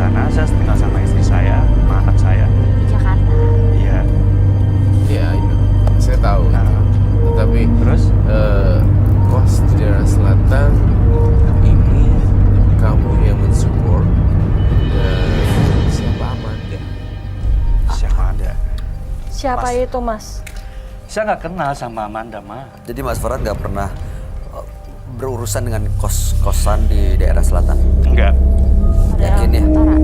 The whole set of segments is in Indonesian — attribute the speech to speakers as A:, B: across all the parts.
A: sana, saya tinggal sama istri saya, sama anak saya.
B: Di Jakarta.
A: Iya.
C: Ya itu saya tahu.
A: Nah,
C: Tetapi
A: terus?
C: kos di daerah selatan ini kamu yang mensupport dan siapa Amanda?
A: Siapa ada?
D: Siapa
A: Mas.
D: itu, Mas?
A: Saya nggak kenal sama Amanda, Ma.
E: Jadi Mas Farhan nggak pernah berurusan dengan kos-kosan di daerah selatan?
A: Enggak.
E: Yakin ya?
B: Utara.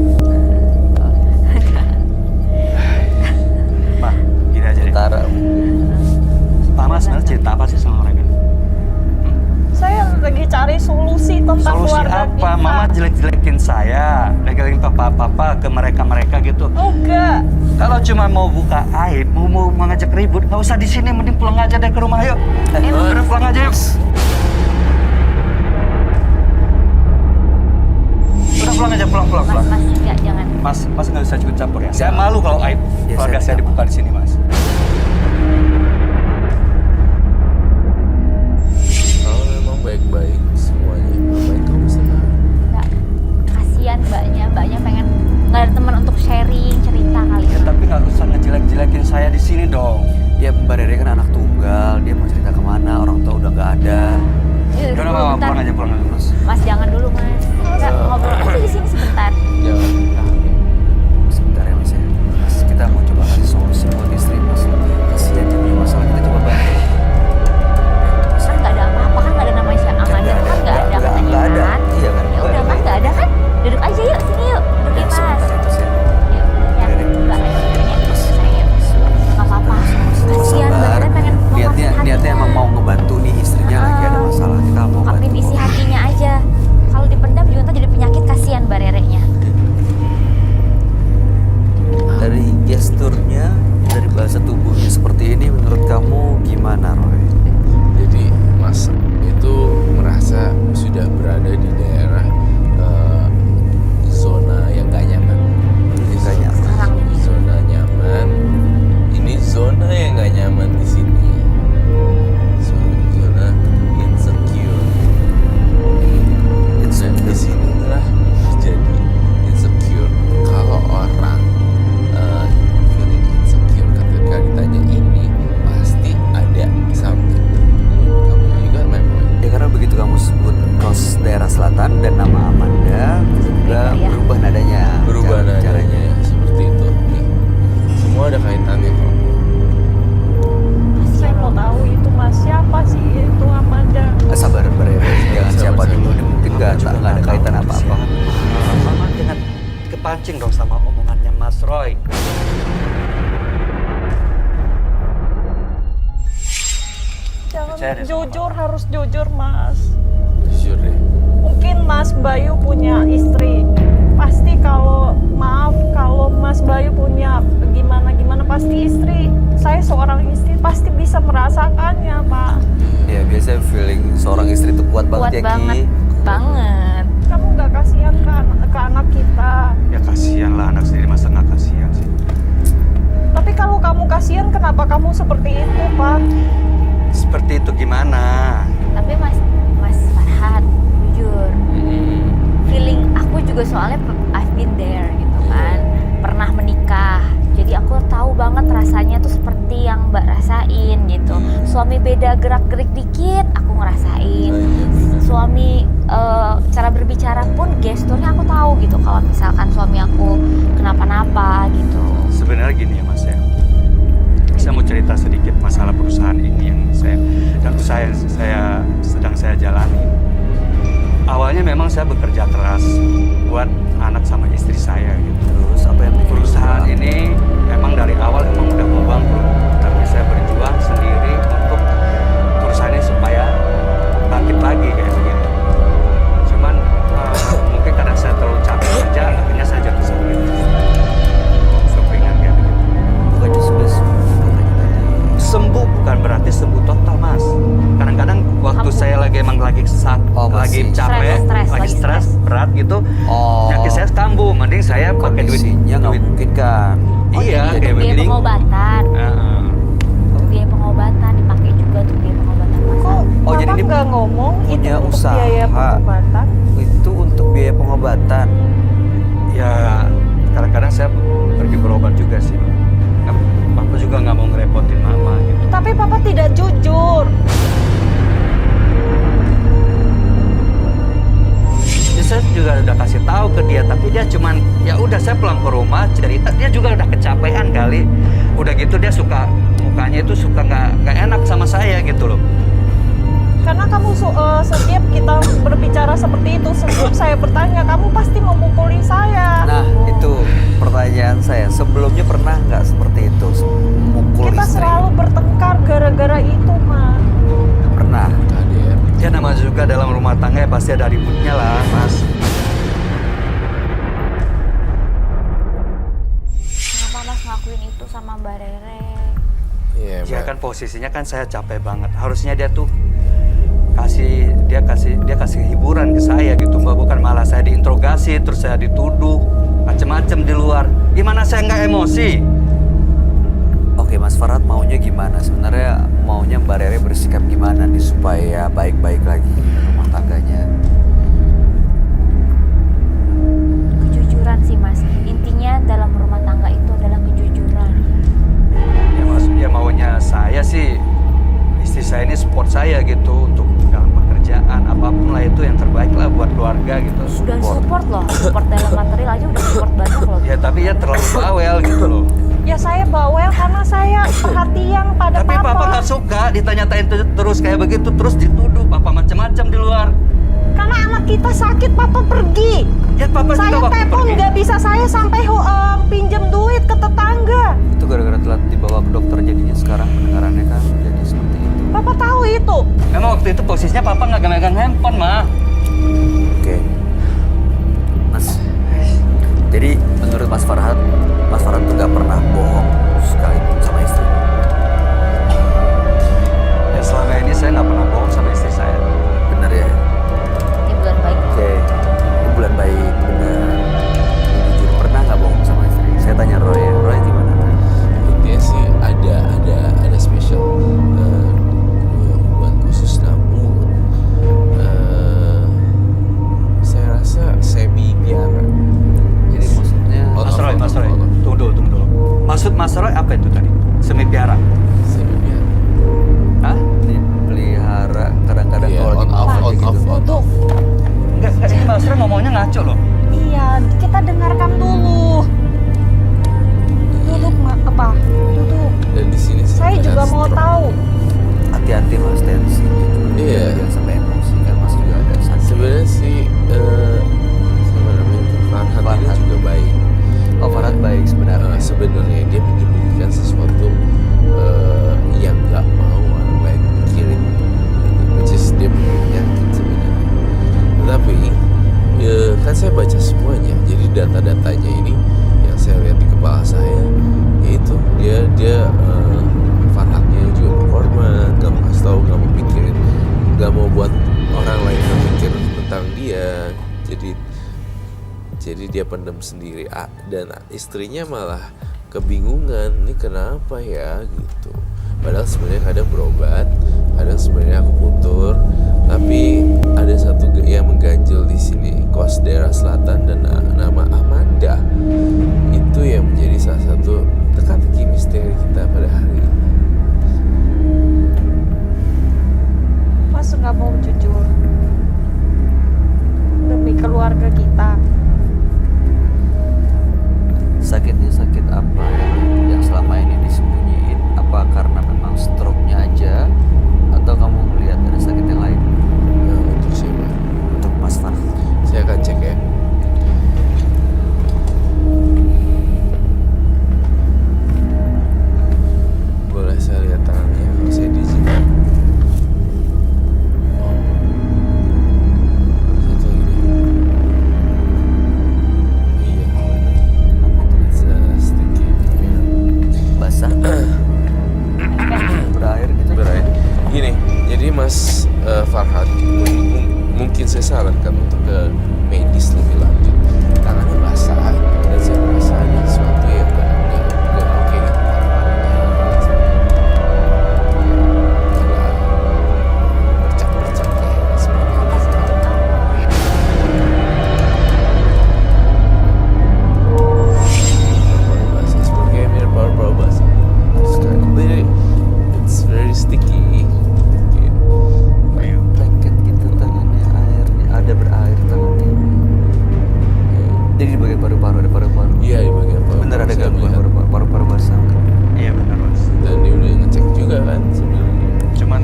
A: Ma, gini aja deh.
E: Utara.
A: Mama sebenarnya cerita apa sih sama mereka?
D: Saya lagi cari solusi tentang
A: Solusi
D: keluarga
A: apa?
D: kita.
A: Mama jelek-jelekin saya, jelek-jelekin papa-papa ke mereka-mereka gitu.
D: Enggak.
A: Kalau cuma mau buka aib, mau ngajak ribut, nggak usah di sini, mending pulang aja deh ke rumah, yuk. Udah pulang aja yuk. Udah pulang aja, pulang.
B: Mas, enggak, jangan.
A: Mas nggak bisa ikut campur ya. Saya malu kalau aib
E: Ya,
A: keluarga
E: saya
A: saya dibuka di sini, Mas.
C: Kalau memang baik-baik semuanya, baik kamu senang.
B: Enggak. Kasihan mbaknya pengen nggak ada teman untuk sharing cerita kali.
A: Ya tapi nggak usah ngejelek-jelekin saya di sini dong.
E: Ya Mbak Rere kan anak tunggal, dia mau cerita kemana, orang tua udah nggak ada.
B: Yuk,
A: Yaudah,
B: dulu
A: Mama,
B: bentar.
A: pulang aja, Mas.
B: Mas jangan dulu, Mas. Kita ngobrol aja di sini sebentar.
C: Jangan.
E: Sebentar ya Mas ya. Mas, kita mau coba kasih solusi buat istri Mas. Kasihan dia punya masalah, kita coba bantu.
B: Kan nggak ada apa-apa, kan nggak ada namanya Amanda, kan nggak ada katanya
E: nggak ada.
B: kan?
E: Iya kan?
B: Ya udah kan nggak ada kan? Duduk aja yuk sini yuk, duduk
E: Ya,
B: Mas.
E: sebentar ya Mas ya.
B: Yuk, ya, Mbak, sayang. Nggak apa-apa. Kasihan Mbak
E: Sabar.
B: Rere pengen
E: Niatnya emang mau ngebantu nih istrinya lagi ada masalah, kita mau
B: ngungkapin
E: bantu.
B: isi hatinya aja. Kalau dipendam juga ntar jadi penyakit, kasihan Mbak Rere-nya.
E: Dari gesturnya, dari bahasa tubuhnya seperti ini, menurut kamu gimana, Roy?
C: Jadi Mas itu merasa sudah berada di daerah zona yang gak nyaman. Ini
E: Nggak nyaman.
B: Sekarang ini.
C: Zona nyaman. Ini zona yang gak nyaman di sini. Zona insecure. Dan di sinilah terjadi insecure. Kalau orang feeling insecure ketika ditanya ini, pasti ada something. Kamu juga memang.
E: Ya karena begitu kamu sebut kos daerah selatan dan nama Amanda, tiba-tiba
B: Iya.
E: berubah nadanya.
C: Berubah
E: Caranya.
C: nadanya seperti itu. Nih, semua ada kaitannya kok.
D: Saya mau tahu itu, Mas. Siapa sih itu Amanda?
E: Sabar, Rere. Jangan siapa
C: Sabar.
E: dulu. Ini mungkin nggak ada kaitan apa-apa.
A: Mama jangan kepancing dong sama omongannya Mas Roy.
D: Jangan
A: Percaya deh sama
D: jujur, harus jujur, Mas.
C: Jujur deh.
D: Mungkin Mas Bayu punya istri. Pasti kalau Mas Bayu punya gimana pasti istri. Saya seorang istri pasti bisa merasakannya, Pak.
E: Ya biasanya feeling seorang istri itu kuat
B: Kuat
E: banget ya,
B: banget,
E: Ki.
B: banget.
D: Kamu nggak kasihan ke anak kita.
A: Ya kasihan lah anak sendiri, masa nggak kasihan sih?
D: Tapi kalau kamu kasihan, kenapa kamu seperti itu, Pak?
A: Seperti itu gimana?
B: Tapi Mas Farhan, jujur, feeling aku juga soalnya I've been there gitu kan, pernah menikah, jadi aku tahu banget rasanya tuh seperti yang Mbak rasain gitu. Suami beda gerak-gerik dikit aku ngerasain, suami cara berbicara pun gesturnya aku tahu gitu kalau misalkan suami aku kenapa-napa gitu.
A: Sebenarnya gini ya Mas ya. Saya mau cerita sedikit masalah perusahaan ini yang saya sedang saya jalani. Awalnya memang saya bekerja keras buat anak sama istri saya gitu.
E: Terus apa yang bikin
A: Perusahaan
E: berubah?
A: ini memang dari awal emang udah mau bangkrut, tapi saya berjuang sendiri untuk perusahaan ini supaya bangkit lagi kayak begitu. Cuman mungkin karena saya terlalu capek kerja, akhirnya saya jatuh sakit. Sempringan kayak begitu.
E: Bukannya sudah sembuh katanya tadi.
A: Sembuh bukan berarti sembuh total, Mas. Kadang-kadang waktu
B: Kambuh.
A: saya lagi lagi
E: masih.
A: capek,
B: Stres,
A: lagi
B: lagi
A: stres
B: stres.
A: berat gitu,
E: Oh.
A: nyakit saya kambuh. Mending saya pakai duit.
E: Kondisinya nggak mungkin kan.
A: Iya,
B: Jadi
A: kayak
B: untuk biaya
A: begini.
B: pengobatan,
A: Heeh.
B: biaya pengobatan dipakai juga untuk biaya pengobatan
D: Kok
B: Mas.
E: Oh, jadi
D: Bapak
E: ini
D: nggak ngomong itu
E: punya
D: untuk
E: usaha.
D: biaya pengobatan?
E: Itu untuk biaya pengobatan.
A: Ya cuman ya udah saya pulang ke rumah cerita, dia juga udah kecapean kali. Udah gitu dia suka mukanya itu suka nggak enak sama saya gitu loh.
D: Karena kamu setiap kita berbicara seperti itu, setiap saya bertanya, kamu pasti memukuli saya.
E: Nah, itu pertanyaan saya. Sebelumnya pernah nggak seperti itu? Memukul
D: Kita
E: istri?
D: selalu bertengkar gara-gara itu, Ma.
E: Nggak pernah.
C: KDR.
A: Ya nama juga dalam rumah tangga ya pasti ada ributnya lah, Mas.
B: Kenapa Mas ngelakuin itu sama Mbak Rere?
C: Iya,
A: Ya
C: Mbak.
A: kan posisinya kan saya capek banget. Harusnya dia tuh kasih hiburan ke saya gitu, Mbak. Bukan malah saya diinterogasi terus saya dituduh macem-macem di luar. Gimana saya nggak emosi?
E: Oke, Mas Farhad maunya gimana? Sebenarnya maunya Mbak Rere bersikap gimana nih supaya baik-baik lagi rumah tangganya?
B: Kejujuran sih Mas. Intinya dalam rumah tangga itu adalah kejujuran.
A: Ya maksudnya maunya saya sih istri saya ini support saya gitu untuk dalam pekerjaan apapun lah, itu yang terbaik lah buat keluarga gitu.
B: Udah support loh, support dalam material aja udah support banyak loh.
A: Ya tapi ya terlalu bawel gitu loh.
D: Ya saya bawel karena saya perhatian pada
A: Tapi papa nggak suka ditanya-tanya terus kayak begitu, terus dituduh papa macam-macam di luar.
D: Karena anak kita sakit, papa pergi.
A: Ya papa
D: Saya
A: juga waktu
D: telepon
A: pergi.
D: nggak bisa, saya sampai pinjam duit ke tetangga.
E: Itu gara-gara telat dibawa ke dokter, jadinya sekarang pendengarannya kan jadi seperti itu.
D: Papa tahu itu.
A: Memang waktu itu posisinya papa nggak megang handphone, Ma.
E: Oke. Mas, jadi menurut Mas Farhad tuh nggak pernah bohong sekalipun sama istri.
A: Ya selama ini saya nggak pernah bohong sama istri saya.
E: Bener ya?
B: Ini bulan baik.
E: Oke. Ini bulan baik, bener. Jujur, pernah nggak bohong sama istri? Saya tanya Roy ya. Roy gimana?
C: Intinya sih ada special hubungan khusus, namun saya rasa semi biara.
E: Jadi maksudnya
A: Mas Roy, tunggu dulu. Maksud Mas Roy apa itu tadi? Semi piara?
C: Semi biara.
A: Hah?
E: dipelihara kadang-kadang
C: Iya,
E: kalau
C: on
E: lagi
C: off,
E: malam
C: on
E: gitu.
C: off, on off.
A: Enggak, ini Mas Roy ngomongnya ngaco loh.
D: Iya, kita dengarkan dulu. Duduk, apa? Duduk.
C: Dan di sini
D: Saya juga mau tahu.
E: Hati-hati Mas, tensi.
C: Iya.
E: Jangan sampai emosi kan Mas juga ada sakit.
C: Sebenarnya sih siapa namanya itu Farhad ini
E: Farhad.
C: juga baik.
E: Oh, Farhad baik sebenarnya.
C: Sebenarnya dia menyembunyikan sesuatu yang nggak mau orang lain pikirin, gitu. Which is dia punya penyakit sebenarnya. Tetapi kan saya baca semuanya, jadi data-datanya ini yang saya lihat di kepala saya, yaitu dia Farhadnya juga berkorban, nggak mau kasih tahu, nggak mau pikirin, nggak mau buat orang lain berpikir tentang dia. Jadi dia pendam sendiri, dan istrinya malah kebingungan, ini kenapa ya gitu. Padahal sebenarnya kadang berobat, kadang sebenarnya aku putur, tapi ada satu yang mengganjel di sini, kos daerah selatan dan nama Amanda. Itu yang menjadi salah satu teka-teki misteri kita pada hari ini.
D: Mas nggak mau jujur demi keluarga kita.
E: Sakitnya sakit apa yang selama ini disembunyiin? Apa karena memang stroke-nya aja, atau kamu melihat ada sakit yang lain?
C: Nah, untuk siapa?
E: Untuk Mas Farhad.
C: Saya akan cek ya.
E: paru-paru, ada paru-paru.
C: Iya, di bagian paru.
E: Bener ada
C: Saya
E: gangguan
C: melihat.
E: paru-paru basah.
A: Iya benar mas.
C: Dan dia udah ngecek juga kan sebenarnya.
A: Cuman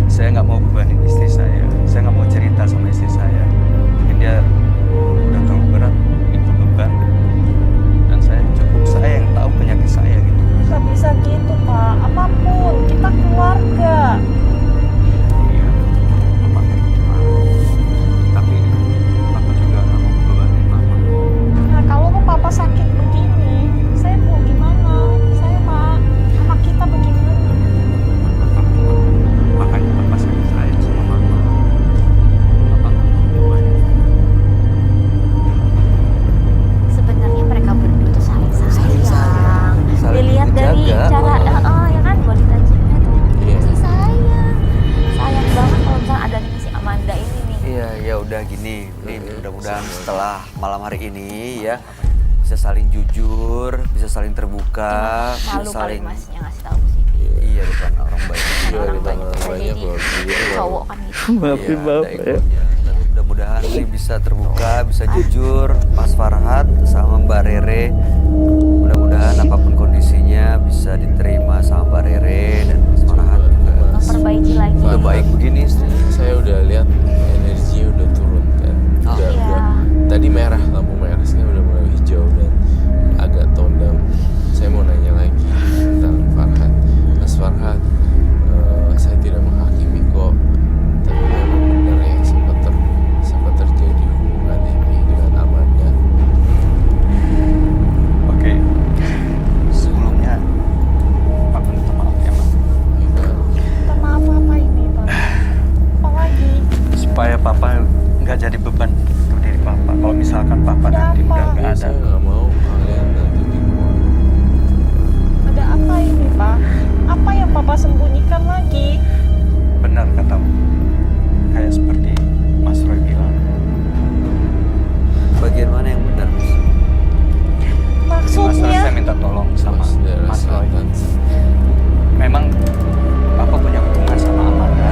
A: saya nggak mau bebanin istri saya. Saya nggak mau cerita sama istri saya. Mungkin dia udah terlalu berat itu beban. Dan saya yang tahu penyakit saya gitu.
D: Nggak bisa gitu Pak, apapun, kita keluarga.
A: Iya, Bapak ngerti Pak. Tapi Bapak juga nggak mau bebanin Mama.
D: Nah kalau Papa sakit begini, saya mau gimana? Saya Pak, anak kita bagaimana?
A: Makanya Bapak sayang sama Mama. Bapak nggak mau bebanin.
B: Sebenarnya mereka berdua tuh saling sayang.
E: Saling
B: Dilihat dari
E: menjaga.
B: cara, ya kan wanita cewek tuh
C: Iya.
B: masih sayang banget kalau misalnya ada nih si Amanda ini nih.
E: Iya, ya udah gini. Nih, mudah-mudahan setelah malam hari ini ya bisa saling jujur, bisa saling terbuka, bisa
B: Malu kali
E: saling
B: masnya ngasih tahu sih.
E: iya depan orang baik.
B: Kan
C: Iya,
B: orang
C: di
B: baik
C: tengah
B: bisa
C: banyak
B: jadi
C: kalau
B: cowok kan gitu.
E: Iya, ada egonya. Tapi mudah-mudahan ini bisa terbuka, bisa jujur, Mas Farhat sama Mbak Rere. Mudah-mudahan apapun kondisinya bisa diterima sama Mbak Rere dan Mas Farhat juga.
B: Memperbaiki lagi.
E: Udah baik begini istri.
C: Saya udah lihat energinya udah turun kan.
E: Oh.
C: Udah,
B: Iya.
C: tadi merah, lampu merah, sekarang udah mulai hijau dan agak tone down. Saya mau nanya lagi tentang Farhat. Mas Farhat, saya tidak menghakimi kok, tapi memang benar ya sempat terjadi hubungan ini dengan Amanda.
A: Oke. Sebelumnya Bapak minta maaf ya Mas.
D: Minta maaf apa ini Pak? Apa lagi?
A: Supaya Papa nggak jadi beban untuk diri Papa. Kalau misalkan Papa
D: Ada
A: nanti
D: apa?
A: udah nggak ada.
C: Saya nggak mau kalian nanti di luar.
D: Ada apa ini Pak? Apa yang Papa sembunyikan lagi?
A: Benar katamu. Kayak seperti Mas Roy bilang.
E: Bagian mana yang benar, Mas?
A: Mas Roy,
D: Maksudnya?
A: saya minta tolong sama
C: daerah
A: Mas Roy.
C: selatan.
A: Memang Papa punya hubungan sama Amanda.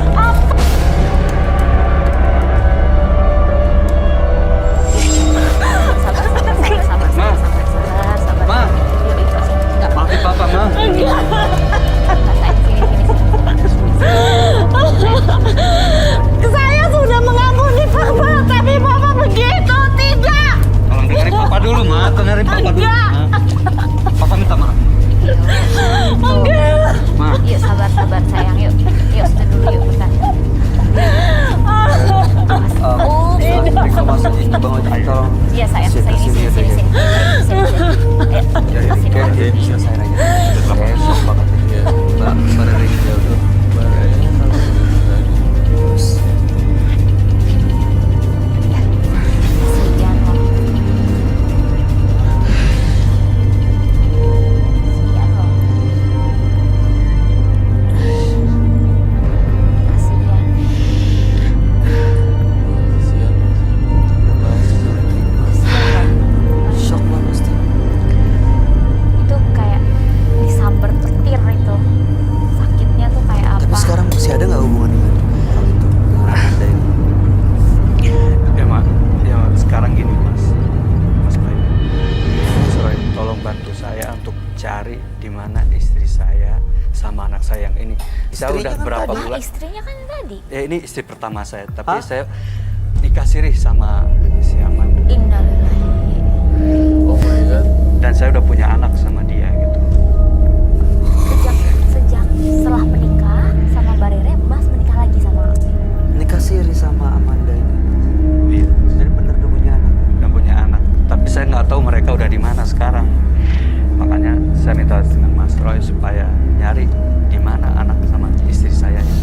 B: Sabar.
A: Ma.
B: Yuk, ikhlasin. Nggak apa-apa.
A: Maafin Papa, Ma.
B: Rasain sini.
D: Saya sudah mengampuni Papa, tapi Papa begitu, tidak.
A: Tolong dengerin Papa dulu, Ma. Dengerin Papa dulu.
D: Enggak.
A: Ma. Papa minta maaf. Ma.
B: Yuk sabar sayang, yuk stay dulu yuk bentar.
E: Periksa Mas Haji, Bang Haji, tolong.
B: Iya sayang,
E: Sini,
B: saya
E: sini,
B: sini.
E: ya. Ya, ya,
B: Sini.
E: kayak dia bisa saya aja. Saya shock banget.
C: Iya.
E: Mbak Rere ya udah.
C: Mbak Rere kalau tadi.
B: Kasihan loh. Kasihan.
C: Kasihan.
E: Udah baik, udah terima.
B: Kasihan.
E: Shock banget pasti.
B: Itu kayak disambar petir itu. Sakitnya tuh kayak apa?
E: Tapi sekarang masih ada nggak hubungan dengan orang itu, dengan Amanda ini?
A: Ya, sekarang gini, Mas. Mas Roy. Mas Roy, tolong bantu saya untuk cari di mana istri saya sama anak saya yang ini. Saya
E: Istrinya
A: udah
E: kan
A: berapa
E: tadi.
A: bulan?
B: Istrinya kan tadi.
A: Ya ini istri pertama saya, tapi saya nikah siri sama si Amanda.
B: Innalillahi.
C: Oh my god.
A: Dan saya udah punya anak sama dia gitu.
B: Sejak setelah menikah sama Mbak Rere, Mas menikah lagi sama
E: Nikah siri sama Amanda ini.
A: Iya,
E: Jadi bener udah punya anak.
A: udah punya anak. Tapi saya nggak tahu mereka udah di mana sekarang. Makanya saya minta dengan Mas Roy supaya nyari di mana anak sama istri saya ini.